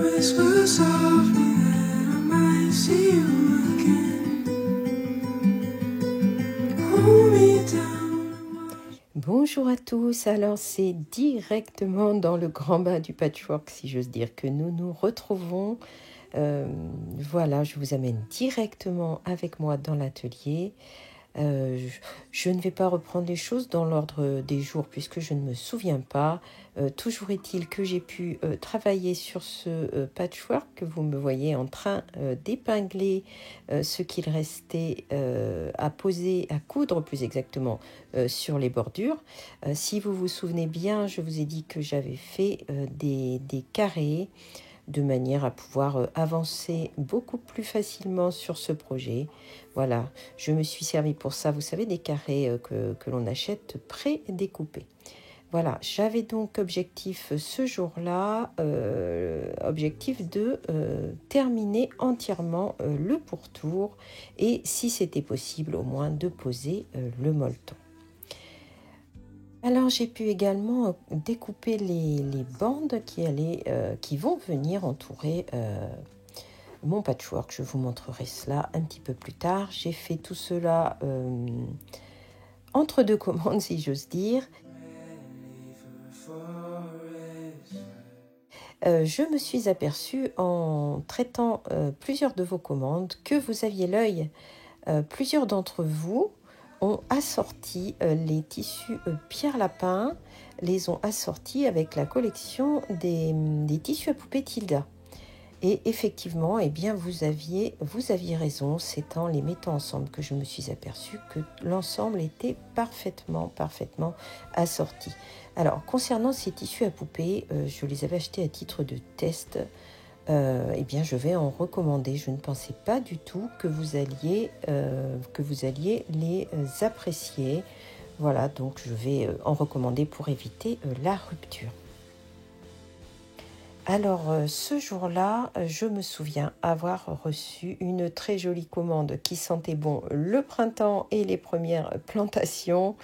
whisper softly that I might see you again. Hold me down. Bonjour à tous, alors c'est directement dans le grand bain du patchwork, si j'ose dire, que nous nous retrouvons. Voilà, je vous amène directement avec moi dans l'atelier. Je ne vais pas reprendre les choses dans l'ordre des jours puisque je ne me souviens pas. Toujours est-il que j'ai pu travailler sur ce patchwork que vous me voyez en train d'épingler ce qu'il restait à poser, à coudre plus exactement sur les bordures. Si vous vous souvenez bien, je vous ai dit que j'avais fait des carrés de manière à pouvoir avancer beaucoup plus facilement sur ce projet. Voilà, je me suis servi pour ça, vous savez, des carrés que l'on achète pré-découpés. Voilà, j'avais donc objectif ce jour-là, objectif de terminer entièrement le pourtour et si c'était possible au moins de poser le molleton. Alors j'ai pu également découper les bandes qui vont venir entourer mon patchwork. Je vous montrerai cela un petit peu plus tard. J'ai fait tout cela entre deux commandes, si j'ose dire. Je me suis aperçue en traitant plusieurs de vos commandes que vous aviez l'œil. Plusieurs d'entre vous ont assorti les tissus Pierre Lapin, les ont assortis avec la collection des tissus à poupée Tilda. Et effectivement, eh bien, vous aviez raison, c'est en les mettant ensemble que je me suis aperçue que l'ensemble était parfaitement assorti. Alors, concernant ces tissus à poupée, je les avais achetés à titre de test. Eh bien, je vais en recommander. Je ne pensais pas du tout que vous alliez les apprécier. Voilà, donc je vais en recommander pour éviter la rupture. Alors, ce jour-là, je me souviens avoir reçu une très jolie commande qui sentait bon le printemps et les premières plantations.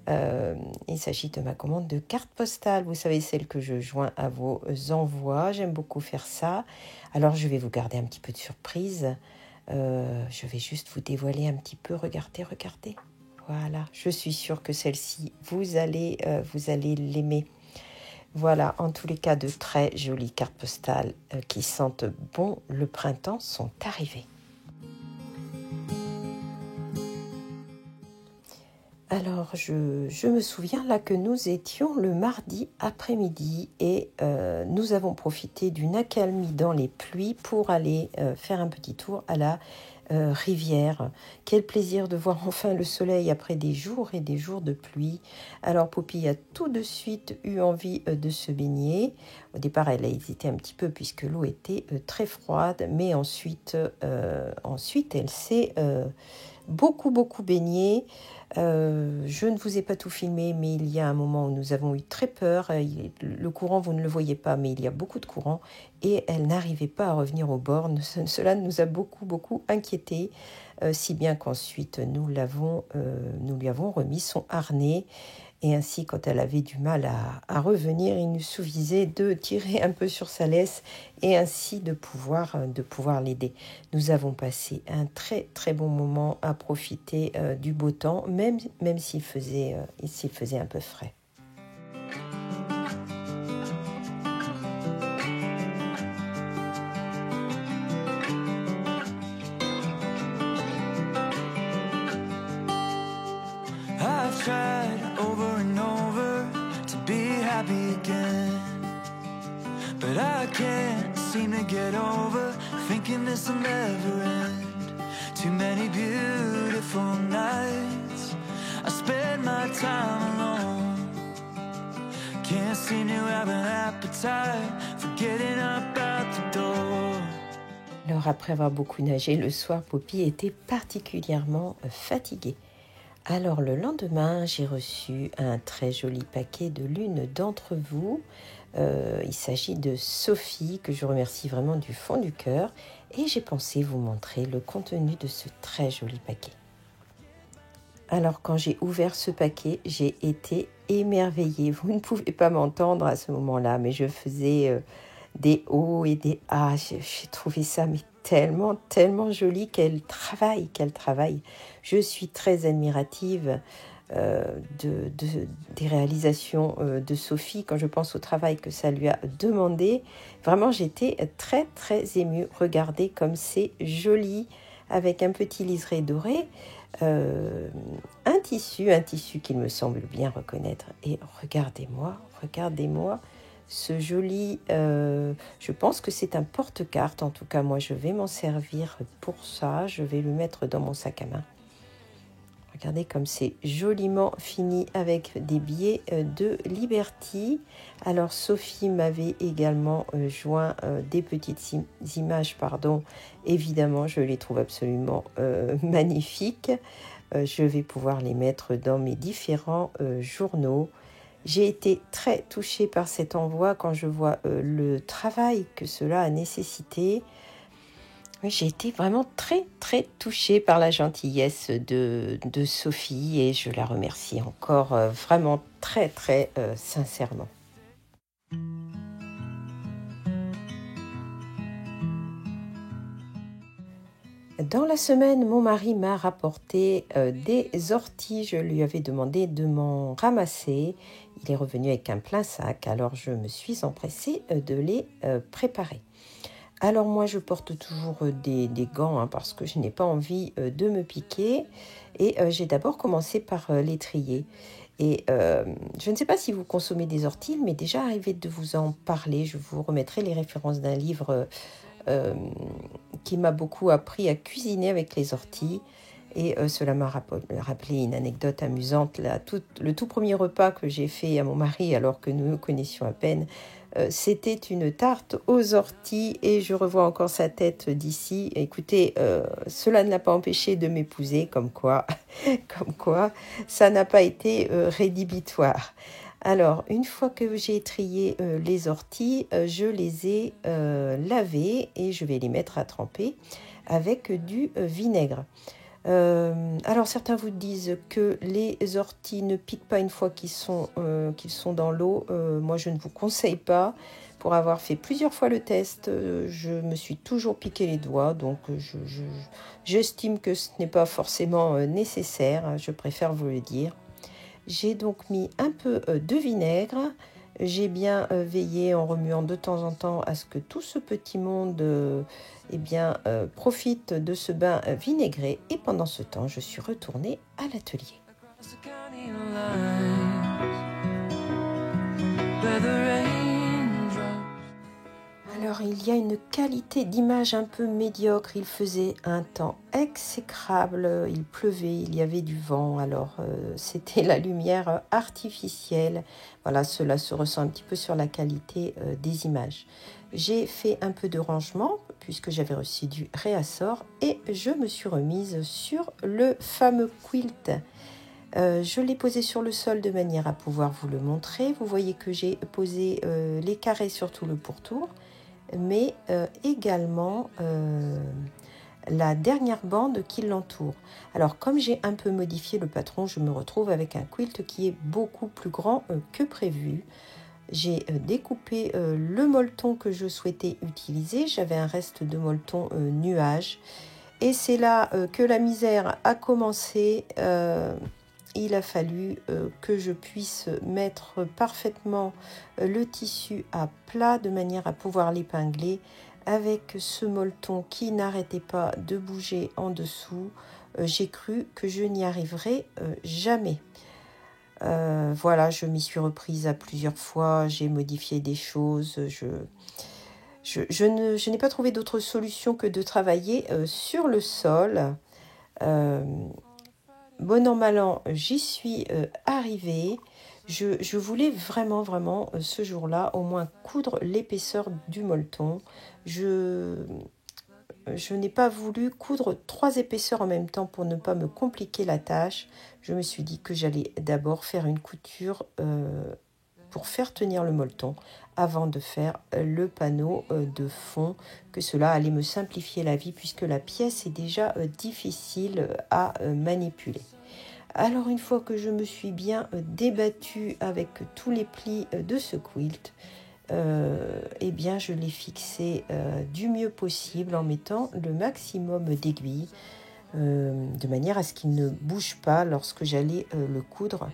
Il s'agit de ma commande de carte postale, vous savez, celle que je joins à vos envois. J'aime beaucoup faire ça. Alors, je vais vous garder un petit peu de surprise. Je vais juste vous dévoiler un petit peu. Regardez. Voilà, je suis sûre que celle-ci, vous allez l'aimer. Voilà, en tous les cas, de très jolies cartes postales qui sentent bon le printemps sont arrivées. Alors, je me souviens là que nous étions le mardi après-midi et nous avons profité d'une accalmie dans les pluies pour aller faire un petit tour à la rivière. Quel plaisir de voir enfin le soleil après des jours et des jours de pluie. Alors, Poppy a tout de suite eu envie de se baigner. Au départ, elle a hésité un petit peu puisque l'eau était très froide, mais ensuite elle s'est beaucoup baignée. Je ne vous ai pas tout filmé, mais il y a un moment où nous avons eu très peur. Le courant, vous ne le voyez pas, mais il y a beaucoup de courant et elle n'arrivait pas à revenir au bord. Cela nous a beaucoup inquiétés, si bien qu'ensuite nous lui avons remis son harnais. Et ainsi, quand elle avait du mal à revenir, il nous suffisait de tirer un peu sur sa laisse et ainsi de pouvoir l'aider. Nous avons passé un très bon moment à profiter du beau temps, même s'il faisait un peu frais. I've tried over and over to be happy again, but I can't seem to get over thinking this will never end. Too many beautiful nights I spend my time alone. Can't seem to have an appetite for getting up out the door. Alors après avoir beaucoup nagé le soir, Poppy était particulièrement fatiguée. Alors le lendemain, j'ai reçu un très joli paquet de l'une d'entre vous. Il s'agit de Sophie, que je remercie vraiment du fond du cœur. Et j'ai pensé vous montrer le contenu de ce très joli paquet. Alors quand j'ai ouvert ce paquet, j'ai été émerveillée. Vous ne pouvez pas m'entendre à ce moment-là, mais je faisais des hauts et des bas. J'ai trouvé ça mais tellement, tellement joli. Quel travail, quel travail. Je suis très admirative des réalisations de Sophie quand je pense au travail que ça lui a demandé. Vraiment, j'étais très, très émue. Regardez comme c'est joli avec un petit liseré doré. Un tissu qu'il me semble bien reconnaître. Et regardez-moi ce joli, je pense que c'est un porte-carte. En tout cas, moi, je vais m'en servir pour ça. Je vais le mettre dans mon sac à main. Regardez comme c'est joliment fini avec des billets de Liberty. Alors, Sophie m'avait également joint des petites images, pardon. Évidemment, je les trouve absolument magnifiques. Je vais pouvoir les mettre dans mes différents journaux. J'ai été très touchée par cet envoi quand je vois le travail que cela a nécessité. J'ai été vraiment très, très touchée par la gentillesse de Sophie et je la remercie encore vraiment très, très sincèrement. Dans la semaine, mon mari m'a rapporté des orties. Je lui avais demandé de m'en ramasser. Il est revenu avec un plein sac, alors je me suis empressée de les préparer. Alors moi, je porte toujours des gants parce que je n'ai pas envie de me piquer. Et j'ai d'abord commencé par les trier. Et je ne sais pas si vous consommez des orties, mais déjà arrivé de vous en parler. Je vous remettrai les références d'un livre qui m'a beaucoup appris à cuisiner avec les orties. Et cela m'a rappelé une anecdote amusante. Le tout premier repas que j'ai fait à mon mari alors que nous nous connaissions à peine, c'était une tarte aux orties et je revois encore sa tête d'ici. Écoutez, cela ne l'a pas empêché de m'épouser, comme quoi ça n'a pas été rédhibitoire. Alors, une fois que j'ai trié les orties, je les ai lavées et je vais les mettre à tremper avec du vinaigre. Alors certains vous disent que les orties ne piquent pas une fois qu'ils sont dans l'eau. Moi je ne vous conseille pas. Pour avoir fait plusieurs fois le test, je me suis toujours piqué les doigts, donc j'estime que ce n'est pas forcément nécessaire, je préfère vous le dire. J'ai donc mis un peu de vinaigre. J'ai bien veillé en remuant de temps en temps à ce que tout ce petit monde profite de ce bain vinaigré. Et pendant ce temps, je suis retournée à l'atelier. Alors, il y a une qualité d'image un peu médiocre. Il faisait un temps exécrable, il pleuvait, il y avait du vent. Alors, c'était la lumière artificielle. Voilà, cela se ressent un petit peu sur la qualité des images. J'ai fait un peu de rangement puisque j'avais reçu du réassort et je me suis remise sur le fameux quilt. Je l'ai posé sur le sol de manière à pouvoir vous le montrer. Vous voyez que j'ai posé les carrés sur tout le pourtour, mais également la dernière bande qui l'entoure. Alors, comme j'ai un peu modifié le patron, je me retrouve avec un quilt qui est beaucoup plus grand que prévu. J'ai découpé le molleton que je souhaitais utiliser. J'avais un reste de molleton nuage. Et c'est là que la misère a commencé. Il a fallu que je puisse mettre parfaitement le tissu à plat de manière à pouvoir l'épingler avec ce molleton qui n'arrêtait pas de bouger en dessous. J'ai cru que je n'y arriverais jamais. Voilà, je m'y suis reprise à plusieurs fois, j'ai modifié des choses, je n'ai pas trouvé d'autre solution que de travailler sur le sol. Bon an, mal an, j'y suis arrivée. Je voulais vraiment ce jour-là au moins coudre l'épaisseur du molleton. Je n'ai pas voulu coudre 3 épaisseurs en même temps pour ne pas me compliquer la tâche. Je me suis dit que j'allais d'abord faire une couture pour faire tenir le molleton avant de faire le panneau de fond, que cela allait me simplifier la vie puisque la pièce est déjà difficile à manipuler. Alors une fois que je me suis bien débattue avec tous les plis de ce quilt, eh bien, je l'ai fixé du mieux possible en mettant le maximum d'aiguilles de manière à ce qu'il ne bouge pas lorsque j'allais le coudre.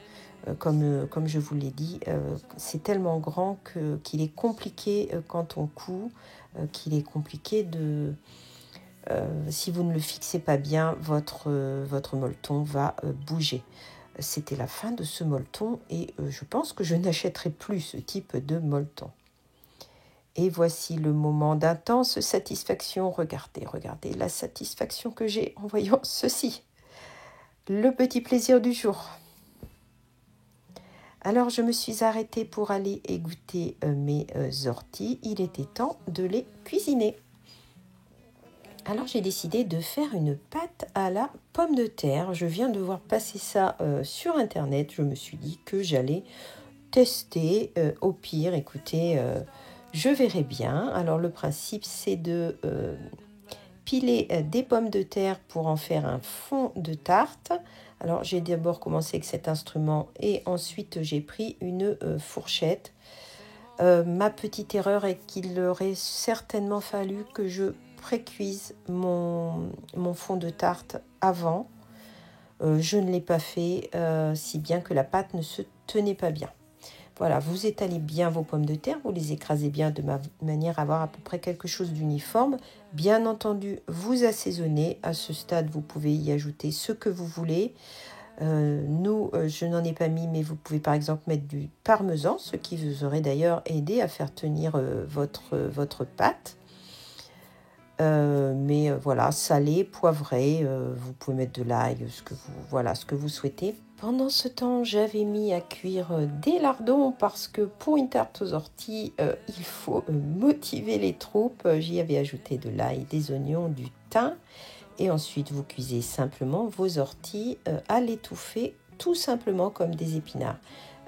Comme je vous l'ai dit, c'est tellement grand qu'il est compliqué quand on coud, qu'il est compliqué de... si vous ne le fixez pas bien, votre molleton va bouger. C'était la fin de ce molleton et je pense que je n'achèterai plus ce type de molleton. Et voici le moment d'intense satisfaction. Regardez la satisfaction que j'ai en voyant ceci. Le petit plaisir du jour. Alors, je me suis arrêtée pour aller égoutter mes orties. Il était temps de les cuisiner. Alors, j'ai décidé de faire une pâte à la pomme de terre. Je viens de voir passer ça sur Internet. Je me suis dit que j'allais tester. Au pire, écoutez... je verrai bien. Alors le principe, c'est de piler des pommes de terre pour en faire un fond de tarte. Alors j'ai d'abord commencé avec cet instrument et ensuite j'ai pris une fourchette. Ma petite erreur est qu'il aurait certainement fallu que je précuise mon fond de tarte avant. Je ne l'ai pas fait, si bien que la pâte ne se tenait pas bien. Voilà, vous étalez bien vos pommes de terre, vous les écrasez bien de manière à avoir à peu près quelque chose d'uniforme. Bien entendu, vous assaisonnez. À ce stade, vous pouvez y ajouter ce que vous voulez. Je n'en ai pas mis, mais vous pouvez par exemple mettre du parmesan, ce qui vous aurait d'ailleurs aidé à faire tenir votre pâte. Mais voilà, salé, poivré, vous pouvez mettre de l'ail, ce que vous souhaitez. Pendant ce temps, j'avais mis à cuire des lardons parce que pour une tarte aux orties, il faut motiver les troupes. J'y avais ajouté de l'ail, des oignons, du thym. Et ensuite, vous cuisez simplement vos orties à l'étouffer, tout simplement comme des épinards.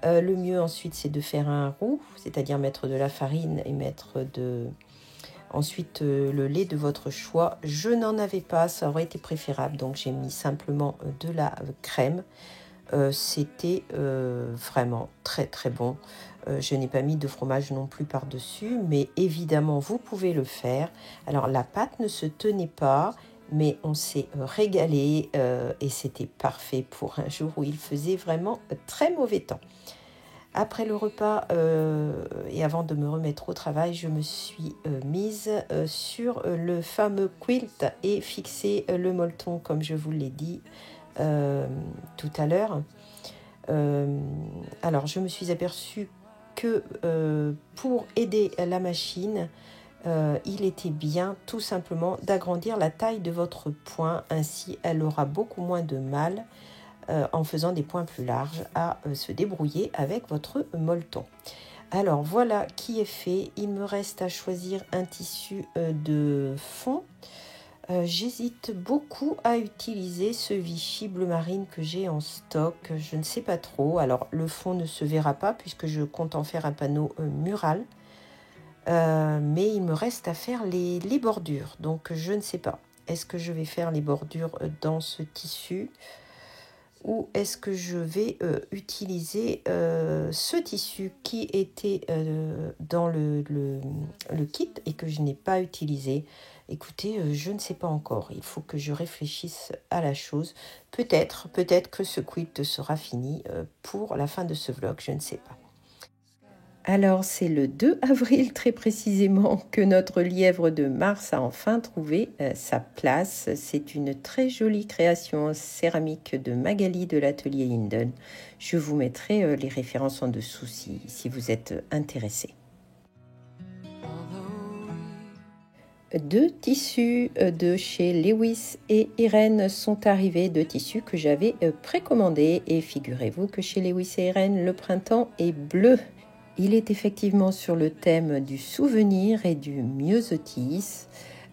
Le mieux ensuite, c'est de faire un roux, c'est-à-dire mettre de la farine et mettre ensuite le lait de votre choix. Je n'en avais pas, ça aurait été préférable, donc j'ai mis simplement de la crème. C'était vraiment très très bon. Je n'ai pas mis de fromage non plus par-dessus, mais évidemment vous pouvez le faire. Alors la pâte ne se tenait pas, mais on s'est régalé et c'était parfait pour un jour où il faisait vraiment très mauvais temps. Après le repas et avant de me remettre au travail, je me suis mise sur le fameux quilt et fixé le molleton comme je vous l'ai dit tout à l'heure. Alors, je me suis aperçue que pour aider la machine, il était bien tout simplement d'agrandir la taille de votre point. Ainsi, elle aura beaucoup moins de mal en faisant des points plus larges à se débrouiller avec votre molleton. Alors, voilà qui est fait. Il me reste à choisir un tissu de fond. J'hésite beaucoup à utiliser ce Vichy bleu marine que j'ai en stock. Je ne sais pas trop. Alors, le fond ne se verra pas puisque je compte en faire un panneau mural. Mais il me reste à faire les bordures. Donc, je ne sais pas. Est-ce que je vais faire les bordures dans ce tissu ou est-ce que je vais utiliser ce tissu qui était dans le kit et que je n'ai pas utilisé? Écoutez, je ne sais pas encore. Il faut que je réfléchisse à la chose. Peut-être que ce quilt sera fini pour la fin de ce vlog, je ne sais pas. Alors, c'est le 2 avril très précisément que notre lièvre de Mars a enfin trouvé sa place. C'est une très jolie création en céramique de Magali de l'atelier Linden. Je vous mettrai les références en dessous si vous êtes intéressés. Deux tissus de chez Lewis et Irene sont arrivés, deux tissus que j'avais précommandés. Et figurez-vous que chez Lewis et Irene, le printemps est bleu. Il est effectivement sur le thème du souvenir et du myosotis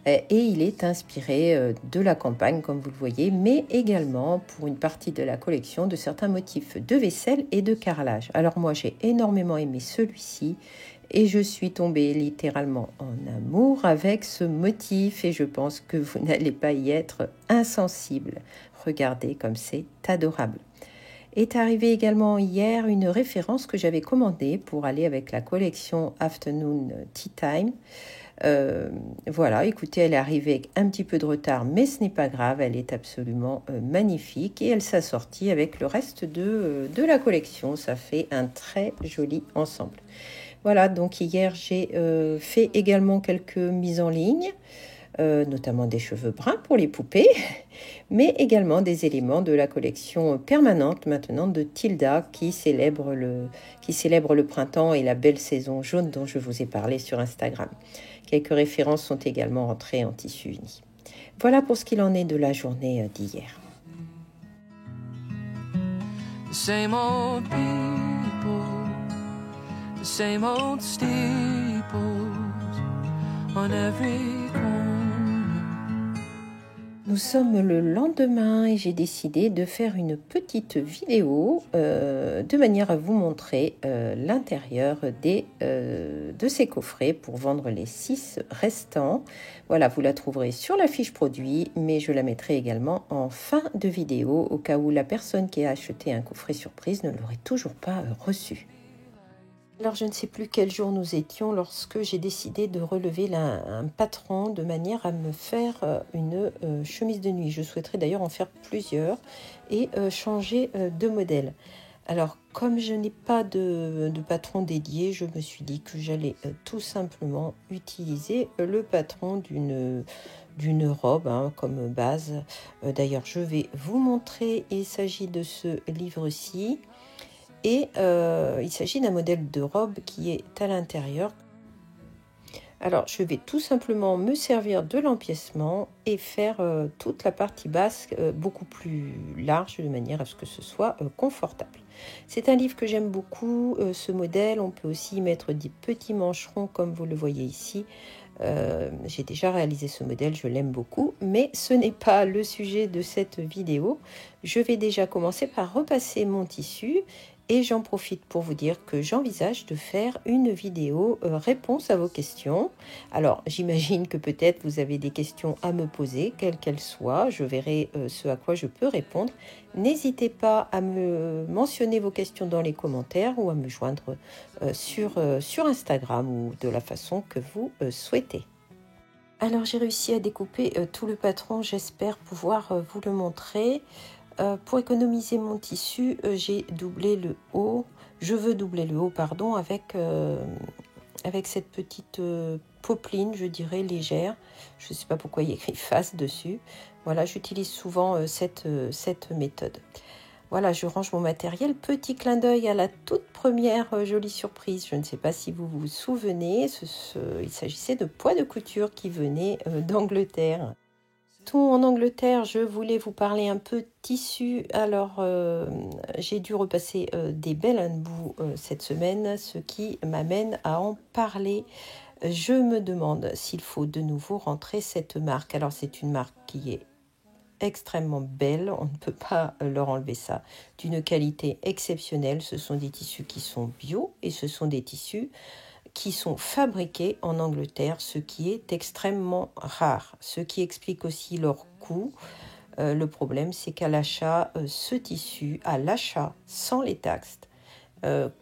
et il est inspiré de la campagne comme vous le voyez, mais également pour une partie de la collection de certains motifs de vaisselle et de carrelage. Alors moi j'ai énormément aimé celui-ci et je suis tombée littéralement en amour avec ce motif et je pense que vous n'allez pas y être insensible. Regardez comme c'est adorable. Est arrivée également hier une référence que j'avais commandée pour aller avec la collection Afternoon Tea Time. Voilà, écoutez, elle est arrivée avec un petit peu de retard, mais ce n'est pas grave, elle est absolument magnifique et elle s'assortit avec le reste de la collection. Ça fait un très joli ensemble. Voilà, donc hier j'ai fait également quelques mises en ligne, notamment des cheveux bruns pour les poupées, mais également des éléments de la collection permanente maintenant de Tilda qui célèbre le printemps et la belle saison jaune dont je vous ai parlé sur Instagram. Quelques références sont également entrées en tissu uni. Voilà pour ce qu'il en est de la journée d'hier. The same old people, the same old steeples on every corner. Nous sommes le lendemain et j'ai décidé de faire une petite vidéo de manière à vous montrer l'intérieur de ces coffrets pour vendre les 6 restants. Voilà, vous la trouverez sur la fiche produit, mais je la mettrai également en fin de vidéo au cas où la personne qui a acheté un coffret surprise ne l'aurait toujours pas reçu. Alors, je ne sais plus quel jour nous étions lorsque j'ai décidé de relever un patron de manière à me faire une chemise de nuit. Je souhaiterais d'ailleurs en faire plusieurs et changer de modèle. Alors, comme je n'ai pas de patron dédié, je me suis dit que j'allais tout simplement utiliser le patron d'une robe comme base. D'ailleurs, je vais vous montrer, il s'agit de ce livre-ci. Et il s'agit d'un modèle de robe qui est à l'intérieur. Alors, je vais tout simplement me servir de l'empiècement et faire toute la partie basse beaucoup plus large de manière à ce que ce soit confortable. C'est un livre que j'aime beaucoup, ce modèle. On peut aussi y mettre des petits mancherons comme vous le voyez ici. J'ai déjà réalisé ce modèle, je l'aime beaucoup, mais ce n'est pas le sujet de cette vidéo. Je vais déjà commencer par repasser mon tissu et j'en profite pour vous dire que j'envisage de faire une vidéo réponse à vos questions. Alors, j'imagine que peut-être vous avez des questions à me poser, quelles qu'elles soient. Je verrai ce à quoi je peux répondre. N'hésitez pas à me mentionner vos questions dans les commentaires ou à me joindre sur Instagram ou de la façon que vous souhaitez. Alors, j'ai réussi à découper tout le patron. J'espère pouvoir vous le montrer. Pour économiser mon tissu, j'ai doublé le haut. Je veux doubler le haut, pardon, avec cette petite popeline, je dirais, légère. Je ne sais pas pourquoi il y a écrit face dessus. Voilà, j'utilise souvent cette méthode. Voilà, je range mon matériel. Petit clin d'œil à la toute première jolie surprise. Je ne sais pas si vous vous souvenez, il s'agissait de poids de couture qui venaient d'Angleterre. En Angleterre, je voulais vous parler un peu de tissu. Alors, j'ai dû repasser des belles bouts cette semaine, ce qui m'amène à en parler. Je me demande s'il faut de nouveau rentrer cette marque. Alors, c'est une marque qui est extrêmement belle, on ne peut pas leur enlever ça, d'une qualité exceptionnelle. Ce sont des tissus qui sont bio et ce sont des tissus qui sont fabriqués en Angleterre, ce qui est extrêmement rare, ce qui explique aussi leur coût. Le problème, c'est qu'à l'achat, ce tissu, à l'achat sans les taxes,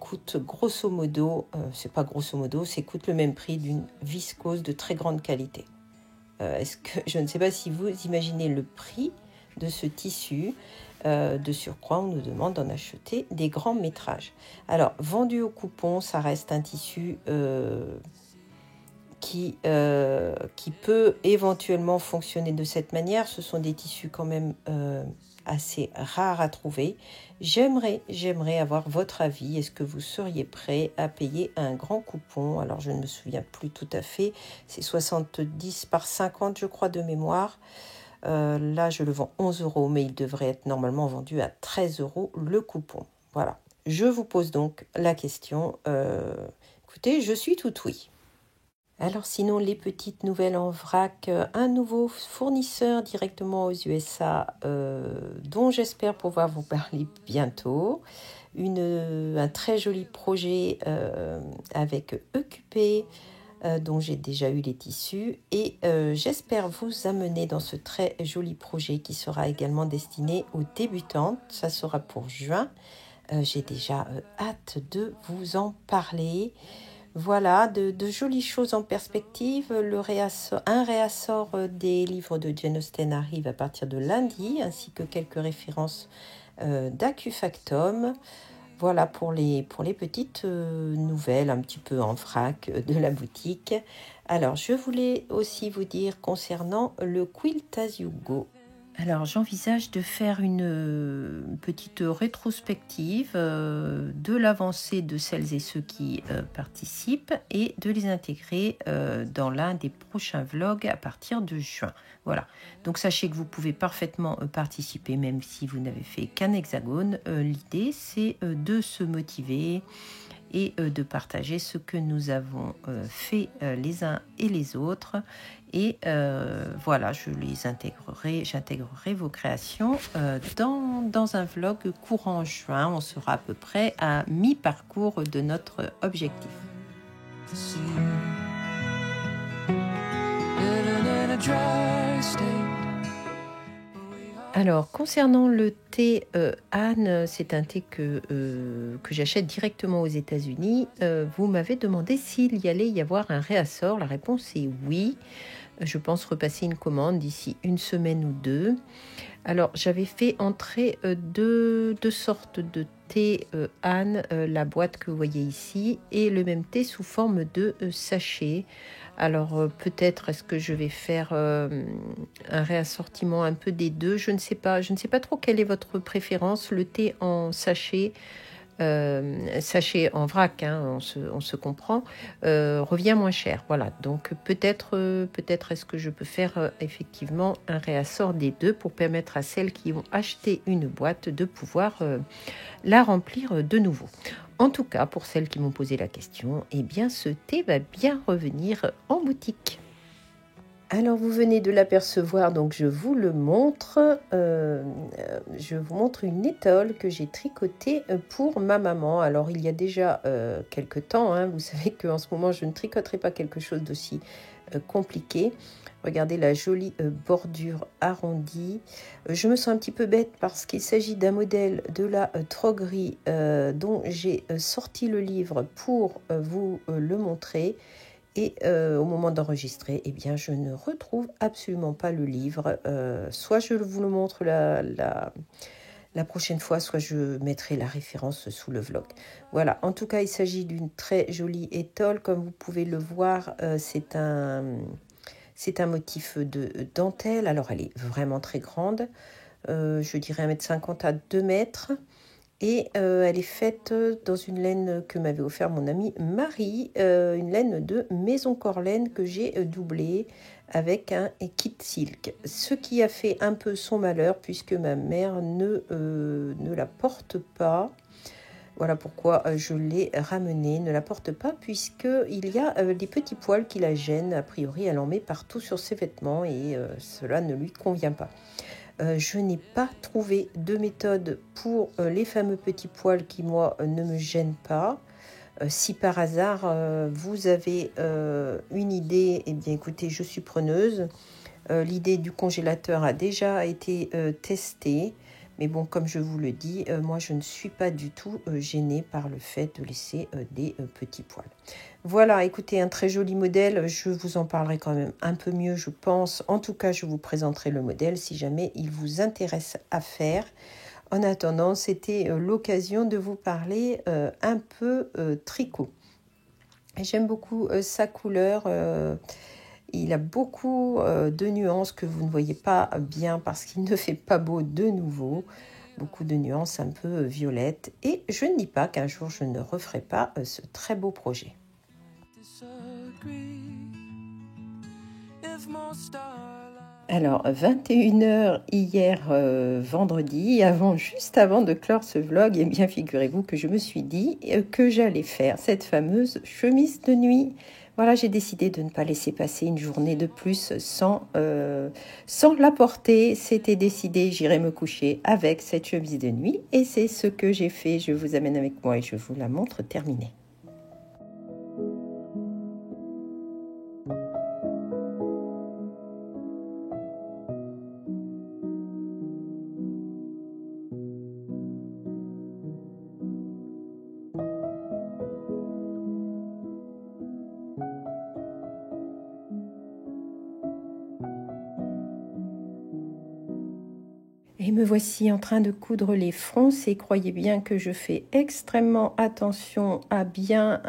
coûte grosso modo, c'est pas grosso modo, c'est coûte le même prix d'une viscose de très grande qualité. Je ne sais pas si vous imaginez le prix de ce tissu. De surcroît, on nous demande d'en acheter des grands métrages. Alors, vendu au coupon, ça reste un tissu qui peut éventuellement fonctionner de cette manière. Ce sont des tissus quand même assez rares à trouver. J'aimerais avoir votre avis. Est-ce que vous seriez prêt à payer un grand coupon? Alors, je ne me souviens plus tout à fait. C'est 70 par 50, je crois, de mémoire. Là, je le vends 11 €, mais il devrait être normalement vendu à 13 € le coupon. Voilà. Je vous pose donc la question. Écoutez, je suis tout oui. Alors sinon, les petites nouvelles en vrac, un nouveau fournisseur directement aux USA dont j'espère pouvoir vous parler bientôt. Un très joli projet avec EQP. dont j'ai déjà eu les tissus. Et j'espère vous amener dans ce très joli projet qui sera également destiné aux débutantes. Ça sera pour juin. J'ai déjà hâte de vous en parler. Voilà, de jolies choses en perspective. Un réassort des livres de Jane Austen arrive à partir de lundi, ainsi que quelques références d'Acufactum. Voilà pour les petites nouvelles un petit peu en vrac de la boutique. Alors, je voulais aussi vous dire concernant le Quilt as You Go. Alors, j'envisage de faire une petite rétrospective de l'avancée de celles et ceux qui participent et de les intégrer dans l'un des prochains vlogs à partir de juin. Voilà. Donc, sachez que vous pouvez parfaitement participer, même si vous n'avez fait qu'un hexagone. L'idée, c'est de se motiver et de partager ce que nous avons fait les uns et les autres. Et voilà, j'intégrerai vos créations dans un vlog courant juin. On sera à peu près à mi-parcours de notre objectif. Alors, concernant le thé Anne, c'est un thé que j'achète directement aux États-Unis. Vous m'avez demandé s'il y allait y avoir un réassort. La réponse est oui. Je pense repasser une commande d'ici une semaine ou deux. Alors, j'avais fait entrer deux sortes de thé Anne, la boîte que vous voyez ici, et le même thé sous forme de sachet. Alors, peut-être est-ce que je vais faire un réassortiment un peu des deux. Je ne sais pas trop quelle est votre préférence. Le thé en sachet, sachet en vrac, hein, on se comprend, revient moins cher. Voilà, donc peut-être est-ce que je peux faire effectivement un réassort des deux pour permettre à celles qui ont acheté une boîte de pouvoir la remplir de nouveau. En tout cas, pour celles qui m'ont posé la question, eh bien ce thé va bien revenir en boutique. Alors vous venez de l'apercevoir, donc je vous le montre. Je vous montre une étole que j'ai tricotée pour ma maman. Alors il y a déjà quelques temps, hein, vous savez qu'en ce moment je ne tricoterai pas quelque chose d'aussi compliqué. Regardez la jolie bordure arrondie. Je me sens un petit peu bête parce qu'il s'agit d'un modèle de la Troguerie dont j'ai sorti le livre pour vous le montrer. Et au moment d'enregistrer, eh bien, je ne retrouve absolument pas le livre. Soit je vous le montre la prochaine fois, soit je mettrai la référence sous le vlog. Voilà, en tout cas, il s'agit d'une très jolie étole. Comme vous pouvez le voir, c'est un motif de dentelle. Alors, elle est vraiment très grande. Je dirais 1,50 m à 2 mètres. Et elle est faite dans une laine que m'avait offert mon amie Marie, une laine de Maison Corlaine que j'ai doublée avec un kit silk. Ce qui a fait un peu son malheur puisque ma mère ne la porte pas. Voilà pourquoi je l'ai ramenée. Ne la porte pas puisqu'il y a des petits poils qui la gênent. A priori, elle en met partout sur ses vêtements et cela ne lui convient pas. Je n'ai pas trouvé de méthode pour les fameux petits poils qui, moi, ne me gênent pas. Si par hasard, vous avez une idée, eh bien, écoutez, je suis preneuse. L'idée du congélateur a déjà été testée. Mais bon, comme je vous le dis, moi, je ne suis pas du tout gênée par le fait de laisser des petits poils. Voilà, écoutez, un très joli modèle. Je vous en parlerai quand même un peu mieux, je pense. En tout cas, je vous présenterai le modèle si jamais il vous intéresse à faire. En attendant, c'était l'occasion de vous parler un peu tricot. J'aime beaucoup sa couleur. Il a beaucoup de nuances que vous ne voyez pas bien parce qu'il ne fait pas beau de nouveau. Beaucoup de nuances un peu violettes. Et je ne dis pas qu'un jour je ne referai pas ce très beau projet. Alors, 21h hier vendredi, juste avant de clore ce vlog, eh bien figurez-vous que je me suis dit que j'allais faire cette fameuse chemise de nuit. Voilà, j'ai décidé de ne pas laisser passer une journée de plus sans la porter. C'était décidé, j'irai me coucher avec cette chemise de nuit. Et c'est ce que j'ai fait. Je vous amène avec moi et je vous la montre terminée. me voici en train de coudre les fronces et croyez bien que je fais extrêmement attention à bien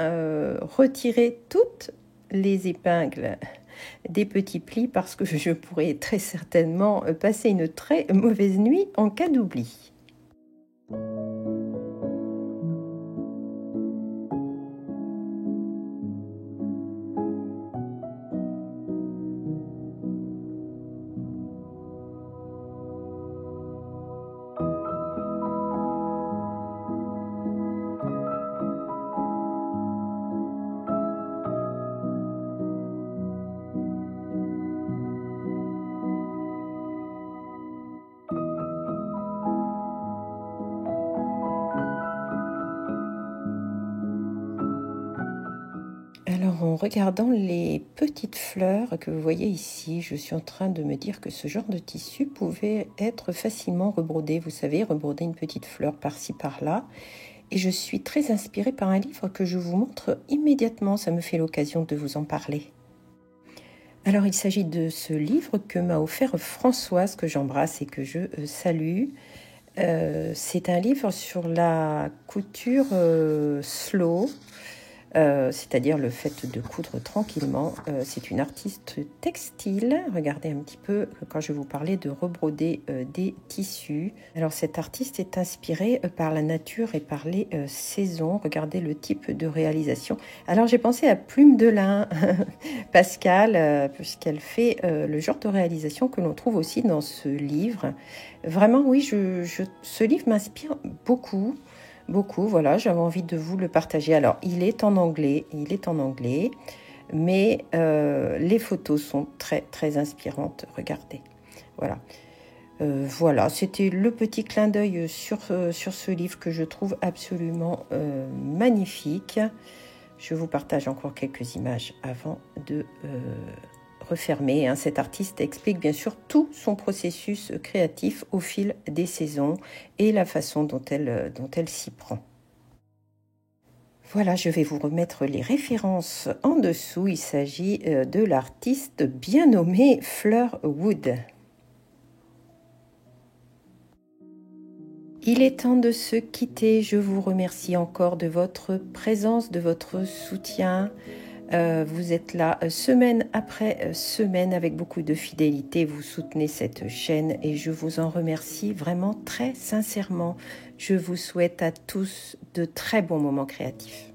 retirer toutes les épingles des petits plis parce que je pourrais très certainement passer une très mauvaise nuit en cas d'oubli. Alors en regardant les petites fleurs que vous voyez ici, je suis en train de me dire que ce genre de tissu pouvait être facilement rebrodé. Vous savez, rebroder une petite fleur par-ci par-là. Et je suis très inspirée par un livre que je vous montre immédiatement. Ça me fait l'occasion de vous en parler. Alors il s'agit de ce livre que m'a offert Françoise, que j'embrasse et que je salue. C'est un livre sur la couture slow. C'est-à-dire le fait de coudre tranquillement. C'est une artiste textile. Regardez un petit peu quand je vous parlais de rebroder des tissus. Alors cette artiste est inspirée par la nature et par les saisons. Regardez le type de réalisation. Alors j'ai pensé à Plume de lin, Pascal, puisqu'elle fait le genre de réalisation que l'on trouve aussi dans ce livre. Vraiment, oui, ce livre m'inspire beaucoup. Voilà, j'avais envie de vous le partager. Alors, il est en anglais, mais les photos sont très, très inspirantes. Regardez, voilà, c'était le petit clin d'œil sur ce livre que je trouve absolument magnifique. Je vous partage encore quelques images avant de refermer. Cet artiste explique bien sûr tout son processus créatif au fil des saisons et la façon dont elle s'y prend. Voilà, je vais vous remettre les références en dessous. Il s'agit de l'artiste bien nommé Fleur Wood. Il est temps de se quitter. Je vous remercie encore de votre présence, de votre soutien. Vous êtes là semaine après semaine avec beaucoup de fidélité. Vous soutenez cette chaîne et je vous en remercie vraiment très sincèrement. Je vous souhaite à tous de très bons moments créatifs.